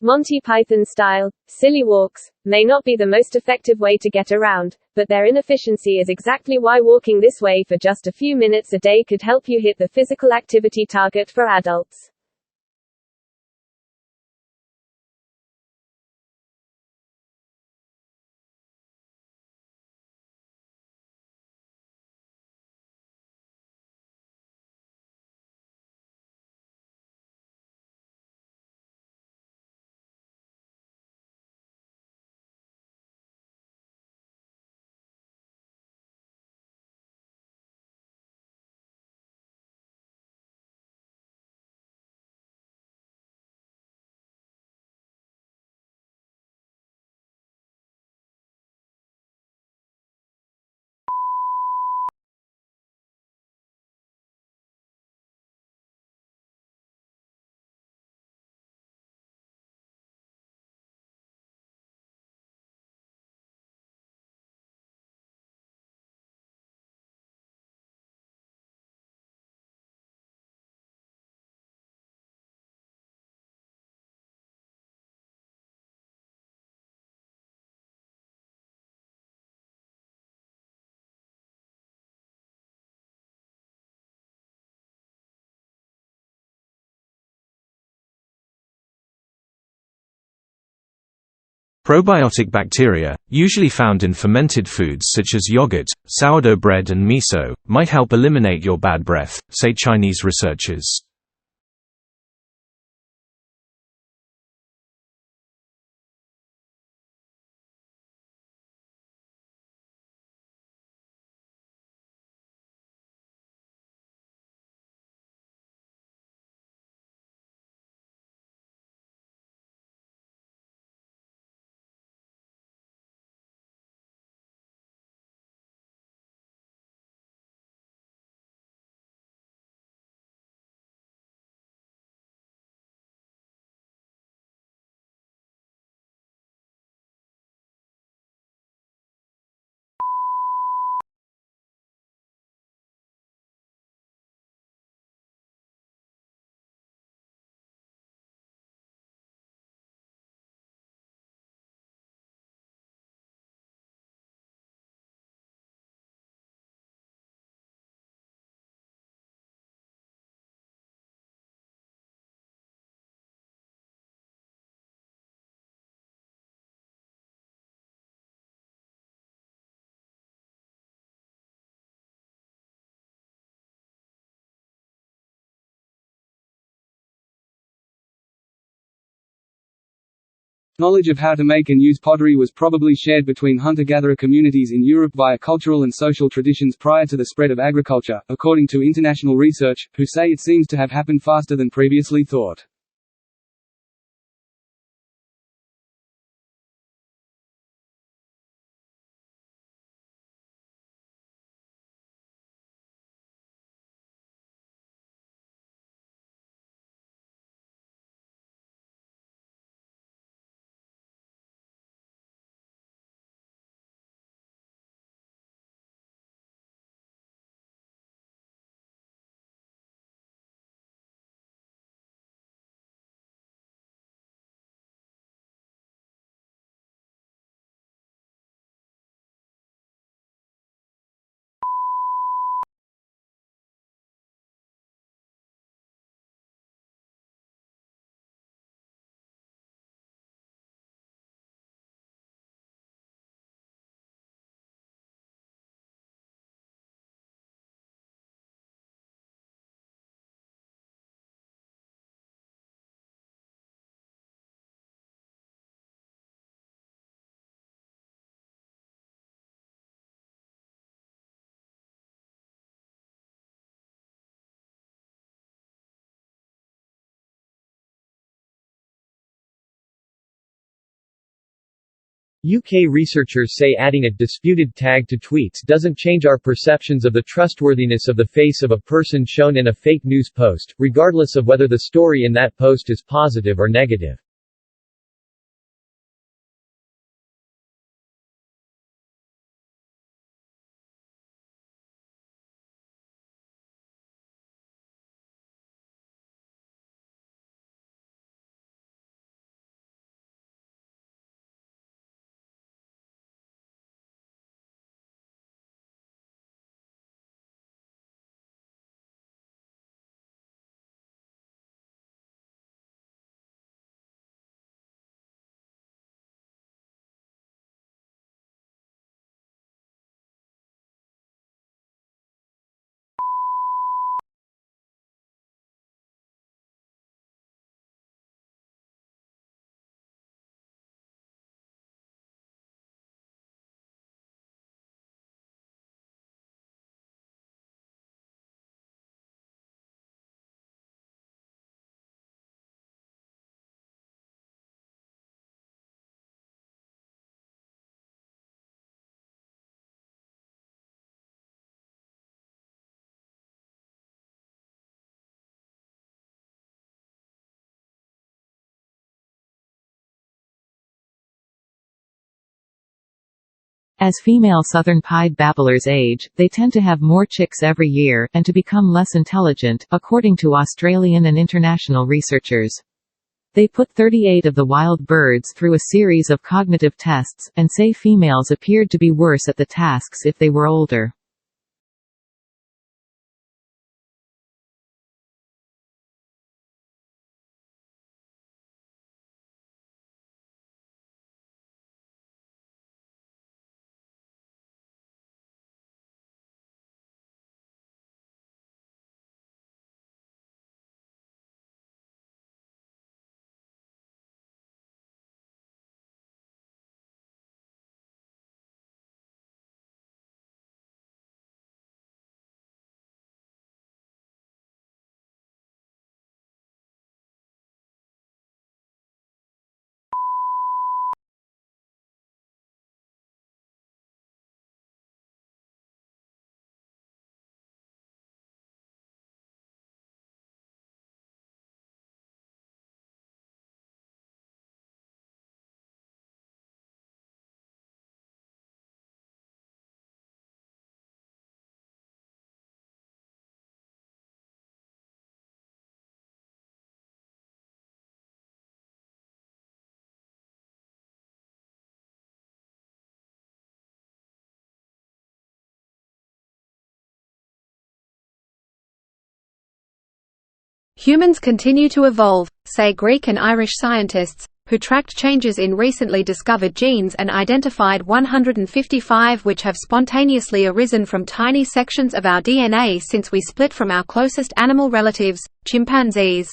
Monty Python-style, silly walks, may not be the most effective way to get around, but their inefficiency is exactly why walking this way for just a few minutes a day could help you hit the physical activity target for adults. Probiotic bacteria, usually found in fermented foods such as yogurt, sourdough bread and miso, might help eliminate your bad breath, say Chinese researchers. Knowledge of how to make and use pottery was probably shared between hunter-gatherer communities in Europe via cultural and social traditions prior to the spread of agriculture, according to international research, who say it seems to have happened faster than previously thought. UK researchers say adding a disputed tag to tweets doesn't change our perceptions of the trustworthiness of the face of a person shown in a fake news post, regardless of whether the story in that post is positive or negative. As female southern pied babblers age, they tend to have more chicks every year, and to become less intelligent, according to Australian and international researchers. They put 38 of the wild birds through a series of cognitive tests, and say females appeared to be worse at the tasks if they were older. Humans continue to evolve, say Greek and Irish scientists, who tracked changes in recently discovered genes and identified 155 which have spontaneously arisen from tiny sections of our DNA since we split from our closest animal relatives, chimpanzees.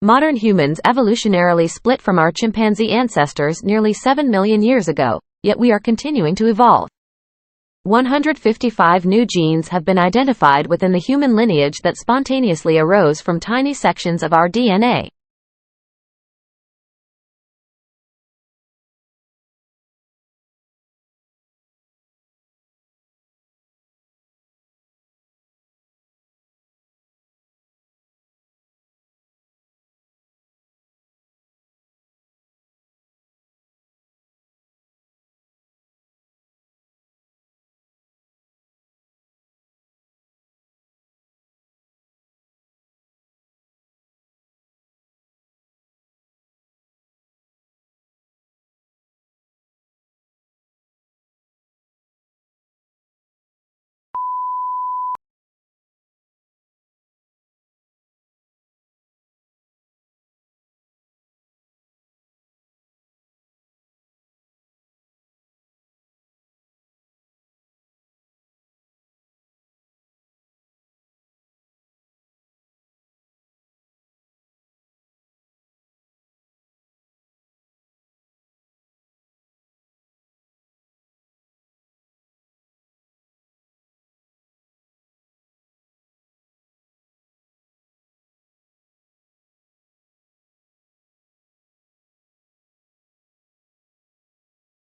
Modern humans evolutionarily split from our chimpanzee ancestors nearly 7 million years ago, yet we are continuing to evolve. 155 new genes have been identified within the human lineage that spontaneously arose from tiny sections of our DNA.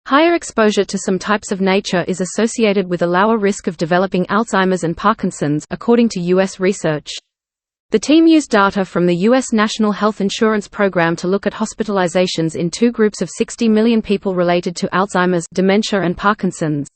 Higher exposure to some types of nature is associated with a lower risk of developing Alzheimer's and Parkinson's, according to U.S. research. The team used data from the U.S. National Health Insurance Program to look at hospitalizations in two groups of 60 million people related to Alzheimer's, dementia and Parkinson's.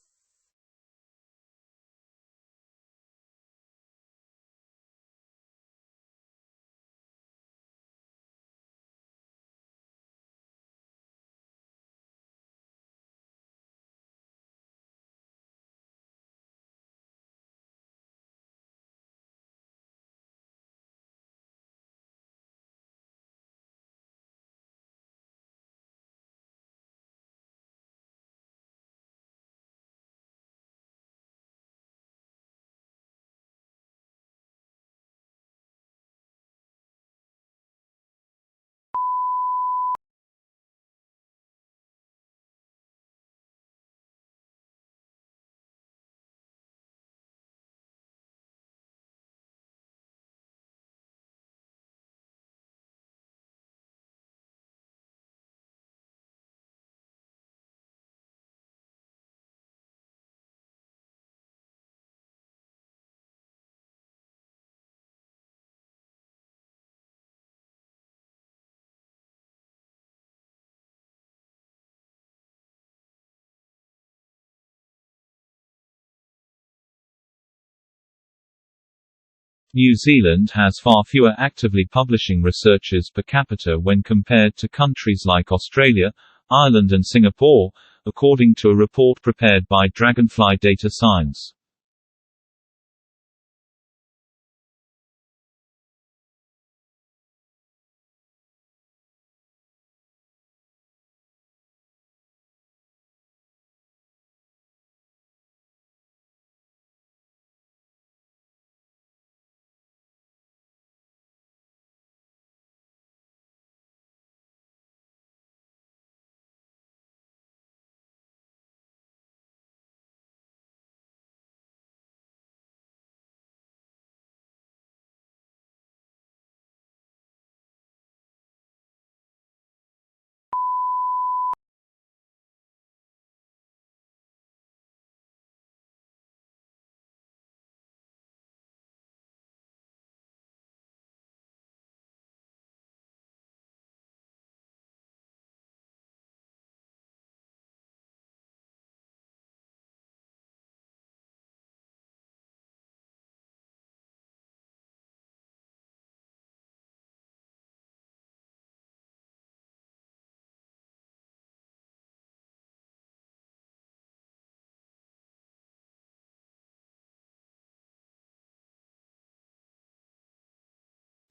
New Zealand has far fewer actively publishing researchers per capita when compared to countries like Australia, Ireland and Singapore, according to a report prepared by Dragonfly Data Science.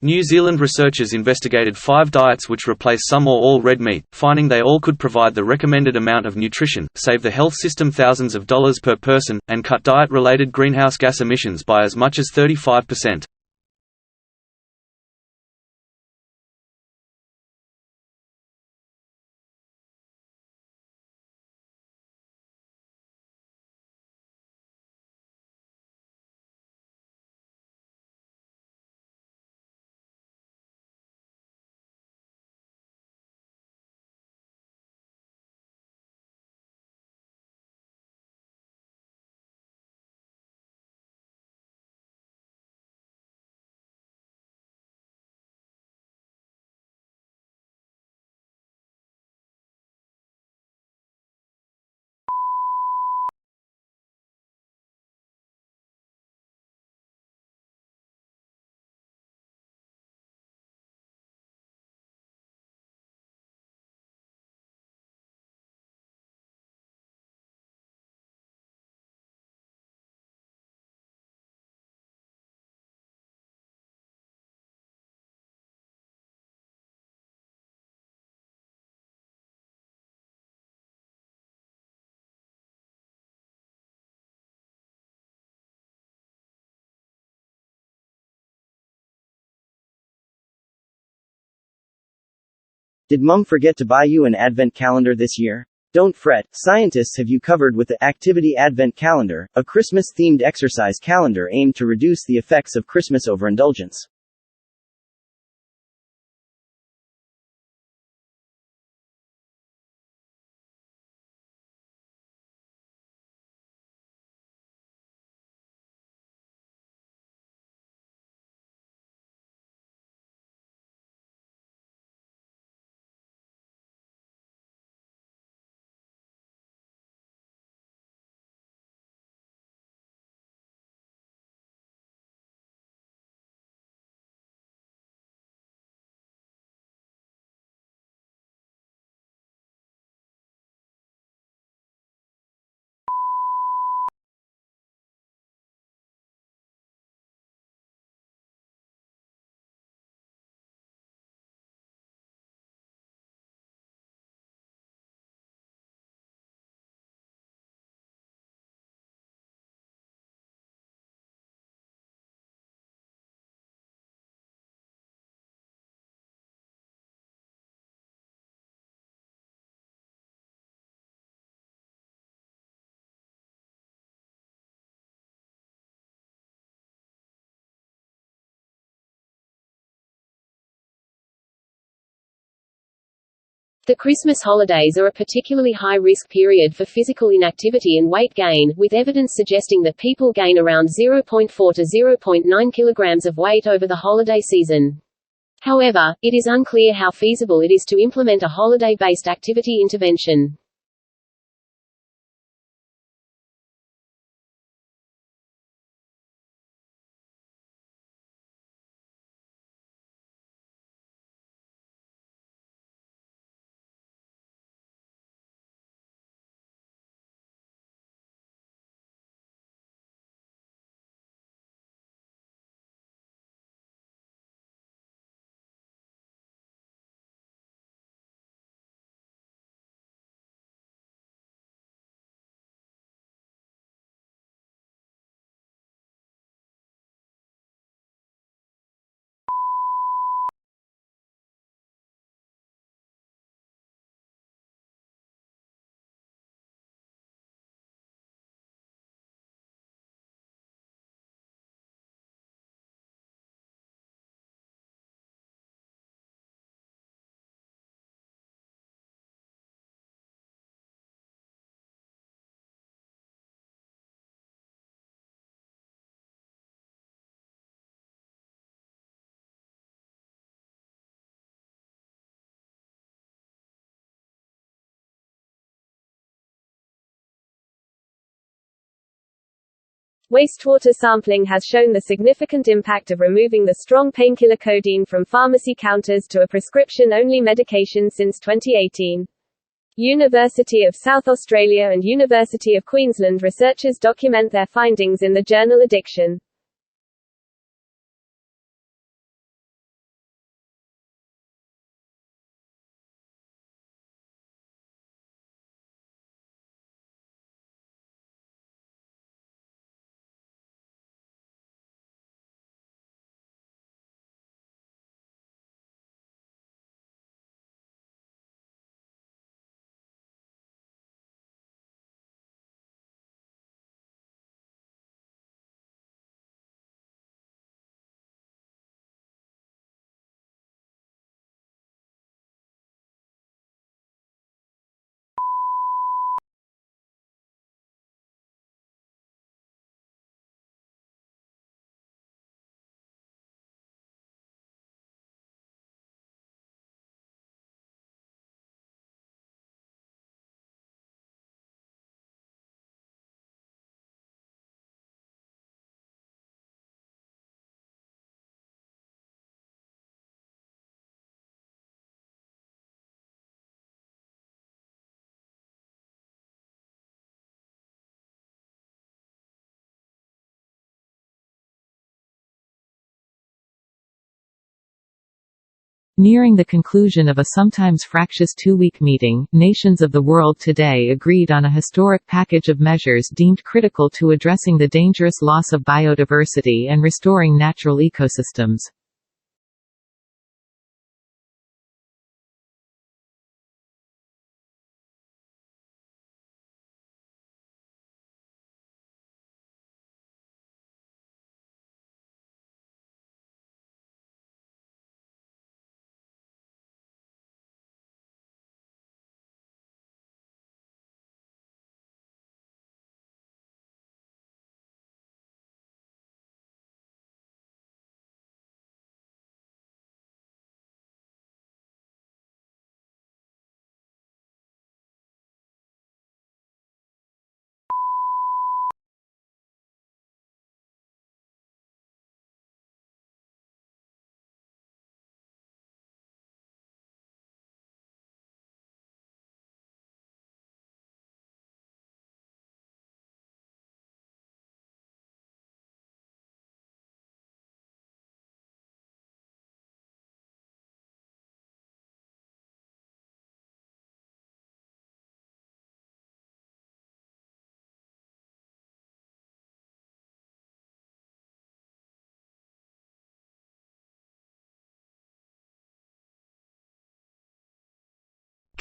New Zealand researchers investigated 5 diets which replace some or all red meat, finding they all could provide the recommended amount of nutrition, save the health system thousands of dollars per person, and cut diet-related greenhouse gas emissions by as much as 35%. Did Mum forget to buy you an advent calendar this year? Don't fret, scientists have you covered with the Activity Advent Calendar, a Christmas-themed exercise calendar aimed to reduce the effects of Christmas overindulgence. The Christmas holidays are a particularly high-risk period for physical inactivity and weight gain, with evidence suggesting that people gain around 0.4 to 0.9 kilograms of weight over the holiday season. However, it is unclear how feasible it is to implement a holiday-based activity intervention. Wastewater sampling has shown the significant impact of removing the strong painkiller codeine from pharmacy counters to a prescription-only medication since 2018. University of South Australia and University of Queensland researchers document their findings in the journal Addiction. Nearing the conclusion of a sometimes fractious two-week meeting, nations of the world today agreed on a historic package of measures deemed critical to addressing the dangerous loss of biodiversity and restoring natural ecosystems.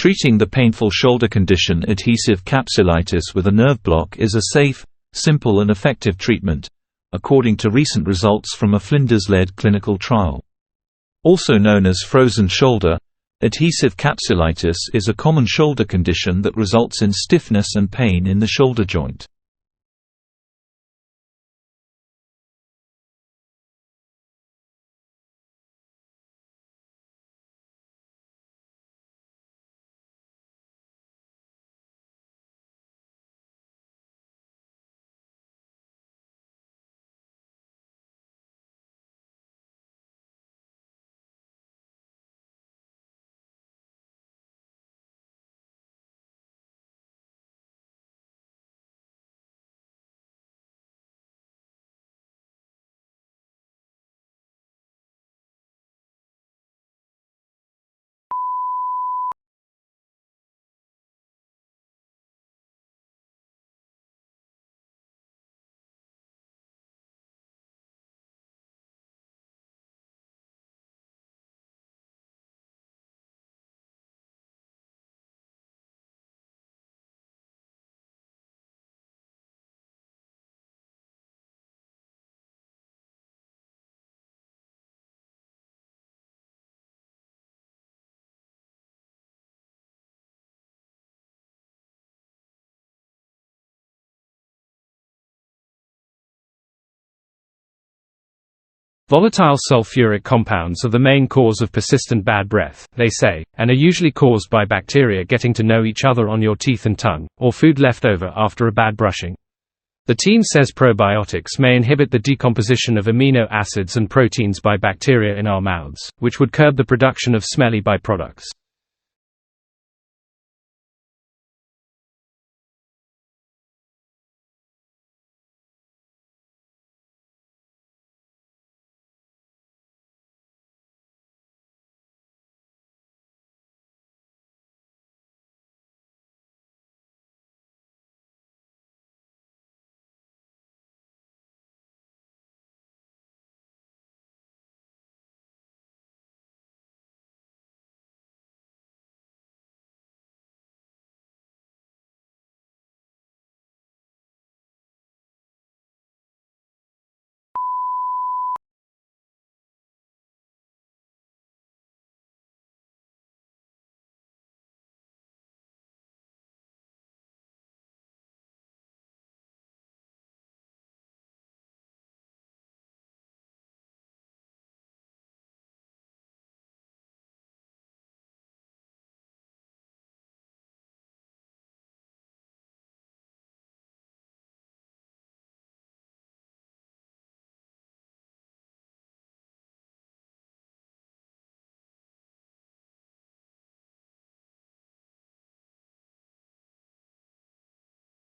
Treating the painful shoulder condition adhesive capsulitis with a nerve block is a safe, simple and effective treatment, according to recent results from a Flinders-led clinical trial. Also known as frozen shoulder, Adhesive capsulitis is a common shoulder condition that results in stiffness and pain in the shoulder joint. Volatile sulfuric compounds are the main cause of persistent bad breath, they say, and are usually caused by bacteria getting to know each other on your teeth and tongue, or food left over after a bad brushing. The team says probiotics may inhibit the decomposition of amino acids and proteins by bacteria in our mouths, which would curb the production of smelly byproducts.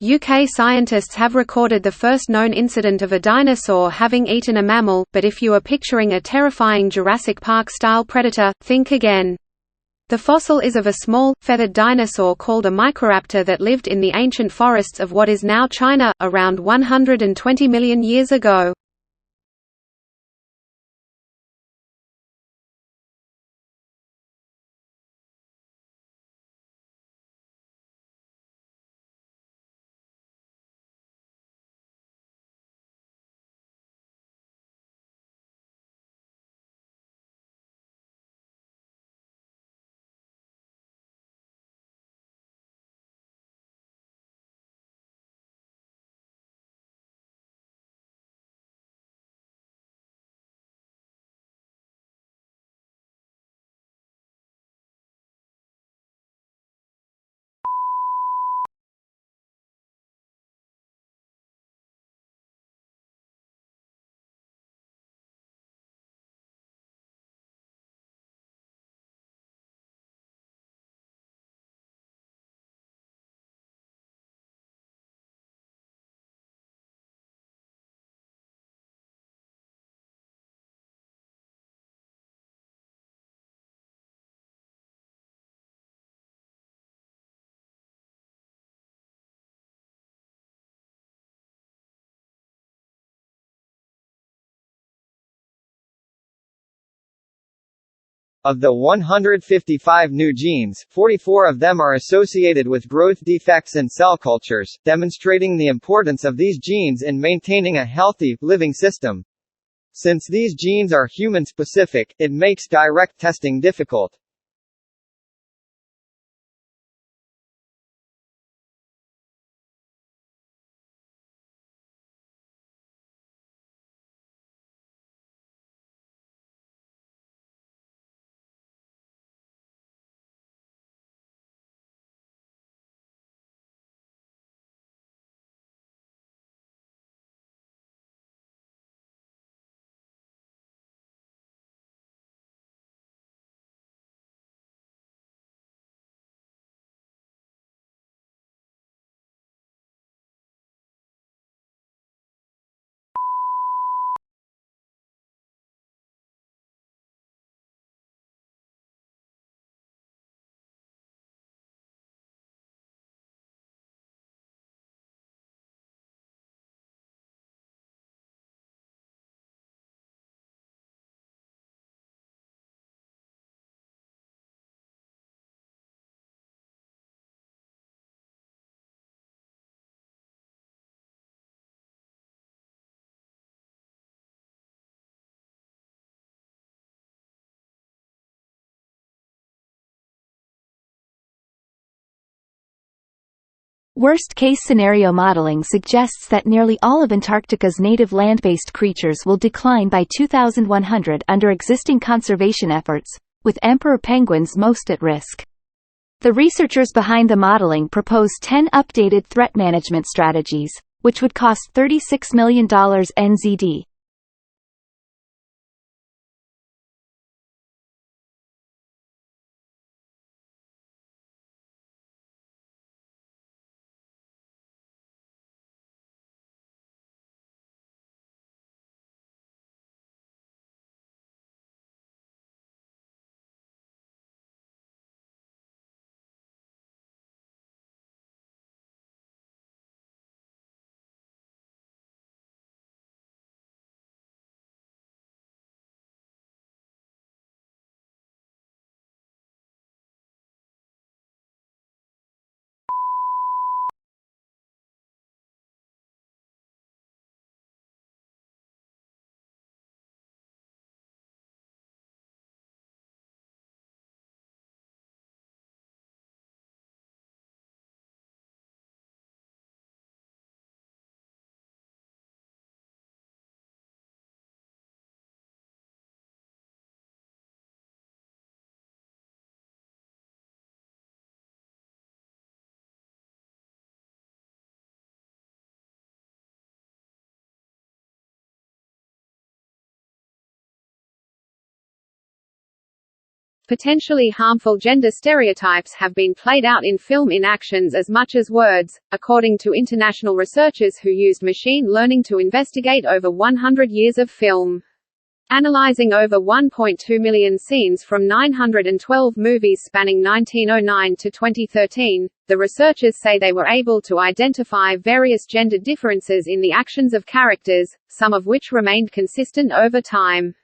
UK scientists have recorded the first known incident of a dinosaur having eaten a mammal, but if you are picturing a terrifying Jurassic Park-style predator, think again. The fossil is of a small, feathered dinosaur called a Microraptor that lived in the ancient forests of what is now China, around 120 million years ago. Of the 155 new genes, 44 of them are associated with growth defects in cell cultures, demonstrating the importance of these genes in maintaining a healthy, living system. Since these genes are human-specific, it makes direct testing difficult. Worst-case scenario modeling suggests that nearly all of Antarctica's native land-based creatures will decline by 2100 under existing conservation efforts, with emperor penguins most at risk. The researchers behind the modeling propose 10 updated threat management strategies, which would cost $36 million NZD. Potentially harmful gender stereotypes have been played out in film inactions as much as words, according to international researchers who used machine learning to investigate over 100 years of film. Analyzing over 1.2 million scenes from 912 movies spanning 1909 to 2013, the researchers say they were able to identify various gender differences in the actions of characters, some of which remained consistent over time.